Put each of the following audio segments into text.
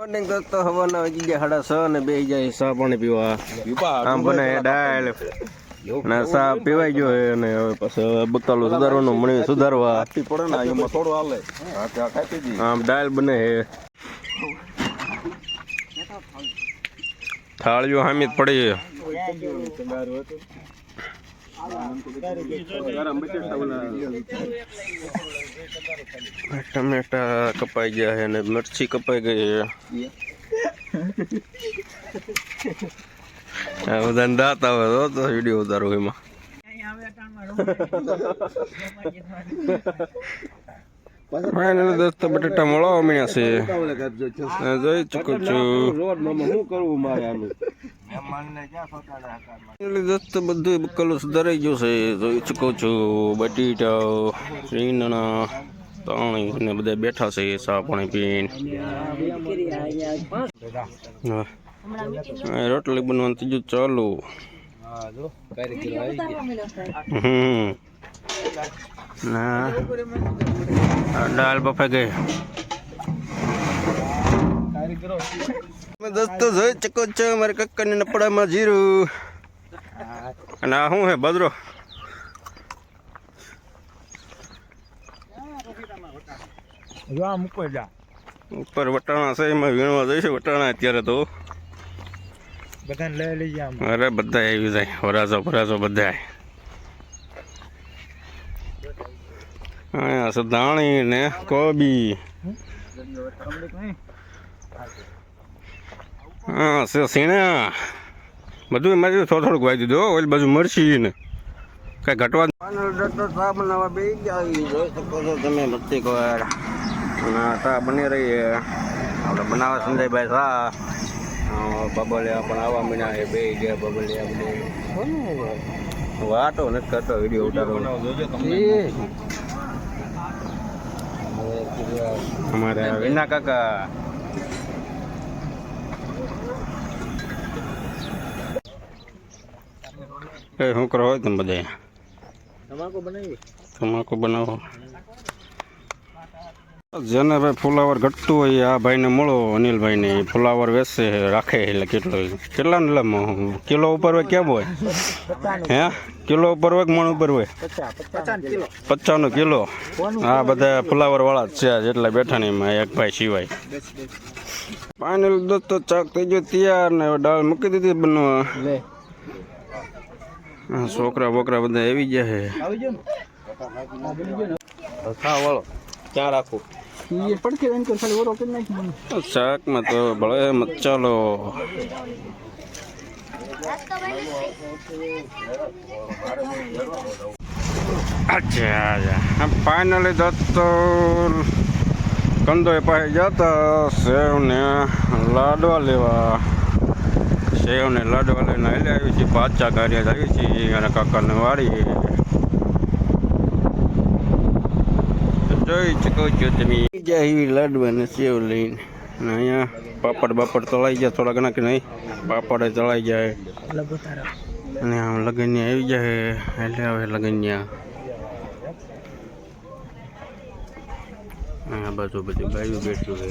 Morning તો હવાના વાગી ગયા 6:30 ને બેહી જાય ચા પાણી પીવા. આમ બને દાળ ના ચા પીવાઈ ગયો અને હવે પછી બકાલો સુધારવાનો મણી સુધારવા પડે ને એમાં થોડું હાલે. આમ દાળ બને હે થાળીઓ હામી જ પડી. ટમેટા કપાઈ ગયા અને મરચી કપાઈ ગઈ છે. બધા દાંત આવે તો વિડીયો ઉતારો એમાં. દોસ્તો બટેટા મળવા મળ્યા છે જોઈ ચૂકું છું. દોસ્તો બધું બકલું સુધારાઈ ગયું છે જોઈ ચૂકું છું. બટેટા રીંગણા પાણી ને બધા બેઠા છે ચા પાણી પીને. રોટલી બનવાનું ત્રીજું ચાલુ. ના દાળ બફાઈ ગઈ. દોસ્તો જોઈ ચકો છો મારા કાકાની નપડામાં જીરું અને આ શું હે બાજરો. ઉપર વટાણા છે એમાં વીણવા જઈશું વટાણા અત્યારે તો બધા લઈ લઈએ. અરે બધા આવી જાય વરાજો ભરાજો બધા. હા સદાણી ને કોબી. હા સીણા બધું એમાં થોડુંક વાઈ દીધું. ઓલી બાજુ મરચી ને કઈ ઘટવા ચા બનાવવા બે જોઈ શકો છો તમે. બધી ચા બની રહી છે આપણે બનાવવા સંજયભાઈ ચા. બબલિયા પણ આવવા મીના બે ગયા. બબલિયા બધે વાટો નથી કરતો વિડીયો ઉતારો. અમારા વિના કાકા શું કરો હોય તમે બધા તમાકુ બનાવો. જેને ભાઈ ફુલાવર ઘટતું હોય આ ભાઈને મળો અનિલભાઈને. ફુલાવર વેચે રાખે એટલે કેટલા ને કિલો ઉપર હોય કેમ હોય હે? કિલો ઉપર હોય મણ ઉપર હોય 55 કિલો. હા બધા ફુલાવર વાળા જ છે જેટલા બેઠા ને એમાં એક ભાઈ સિવાય. ફાઇનલ દોસ્તો ચાક થઈ ગયો તૈયાર ને દાળ મૂકી દીધી બનવા. છોકરા બોકરા બધા આવી ગયા છે. ક્યાં રાખું શાકમાં તો ભલે મચાલો. અચ્છા ફાઇનલી દોસ્તો કંદો પાસે જતા સેવ ને લાડવા લેવા. સેવ ને લાડવા લઈને હાલી આવી છીએ. પાછા કાર્ય આવી છીએ અને કાકાને વાળી જોઈ શકો છો તમે. એવી લાડવા ને સેવ લઈને અહીંયા પાપડ બાપડ તળાઈ ગયા થોડા ઘણા કે નહીં. પાપડ તળાઈ જાય અને આમ લગનિયા આવી જાય એટલે હવે લગનિયા આ બાજુ બધું ગાયું બેઠું છે.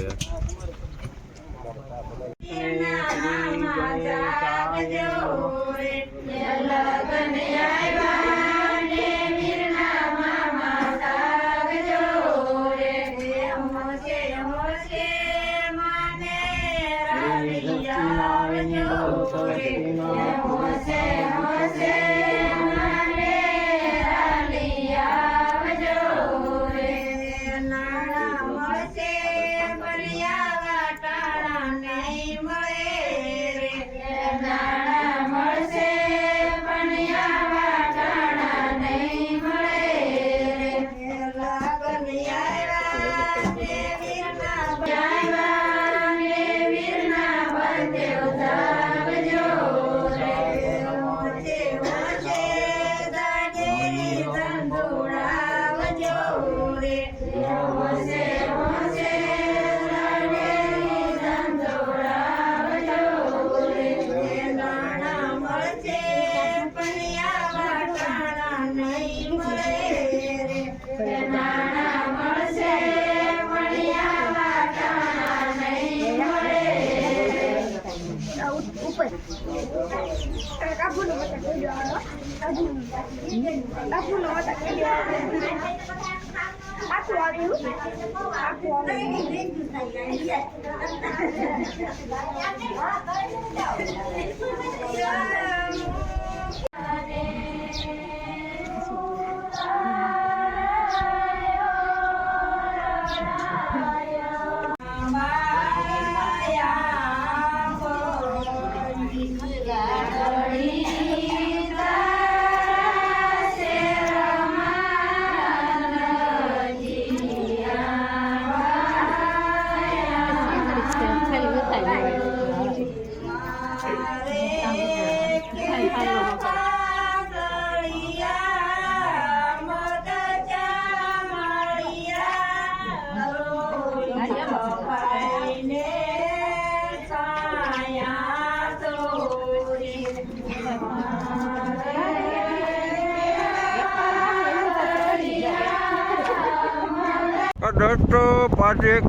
દોસ્તો પાછી એક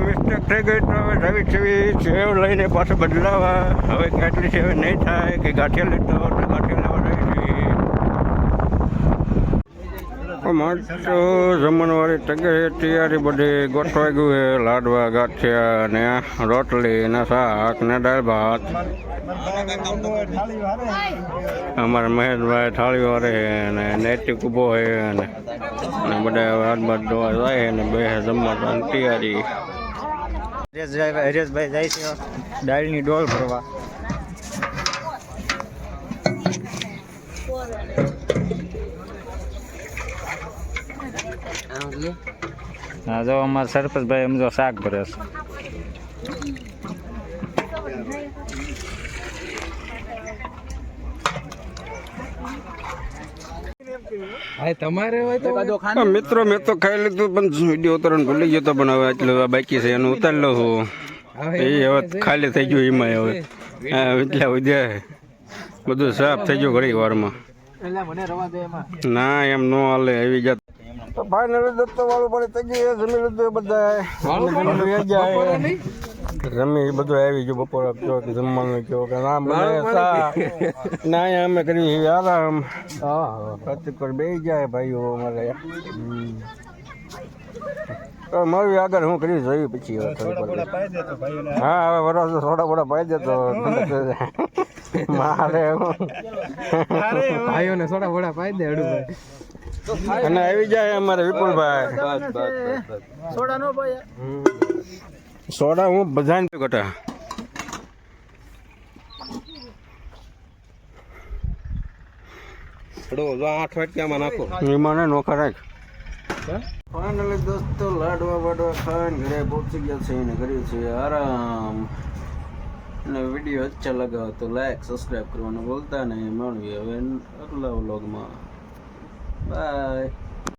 મિસ્ટેક થઈ ગઈ તો હવે નવી છેવી સેવ લઈને પાછું બદલાવા. હવે કેટલી સેવ નહીં થાય કે ગાંઠિયા લેતો તો ગાંઠિયા લેવા રહી માત્ર જમણવાળી તકે તૈયારી બધી ગોઠવાઈ ગયું છે. લાડવા ગાંઠિયા ને રોટલી ને શાક ને દાળ ભાત. અમારા મહેશભાઈ થાળી વારે છે અને નૈતિક ઊભો છે અને બધા હાથ બાદ ધોવા જાય અને બે જમવાની તૈયારી. હરેશભાઈ જાય છે દાળની ડોલ ભરવા. હા જો અમારા સરપંચભાઈ એમ જો શાક ભરે છે. મિત્રો મેં તો ખાઈ લીધું પણ વિડીયો ઉતારવાનું ભૂલી ગયો તો, પણ હવે એટલું બાકી છે એનું ઉતારી લઉં છું. એ હવે ખાલી થઈ ગયું એમાં. હવે એટલા વધ્યા બધું સાફ થઈ ગયું ઘણી વારમાં. ના એમ ન હાલે આવી જાત તો ફાઇનલ દત્તો વાળું પડે થઈ ગયું. જમી લીધું બધા રમી બધું આવી ગયું. બપોર કયો કે જમવાનું કયો કે ના બને ના અમે કરી આરામ. પર બે જાય ભાઈઓ અમારે. મારું આગળ હું કરી જોયું પછી હા હવે વરસ થોડા થોડા પાઈ દેતો મારે ભાઈઓને થોડા થોડા પાઈ દે અને આવી જાય અમારે વિપુલભાઈ. સોડા નો ભાઈ સોડા હું બધાને ઘટા. આઠ વાટકામાં નાખો એમાં નોખા રાખ. ફાઇનલી દોસ્તો લાડવા વાડવા ખાઈને ઘરે પહોંચી ગયા છે અને કર્યું છે આરામ. અને વિડીયો અચ્છા લગા તો લાઈક સબસ્ક્રાઈબ કરવાનું ભૂલતા નહીં. મળીએ હવે અગલા વ્લોગમાં. બાય.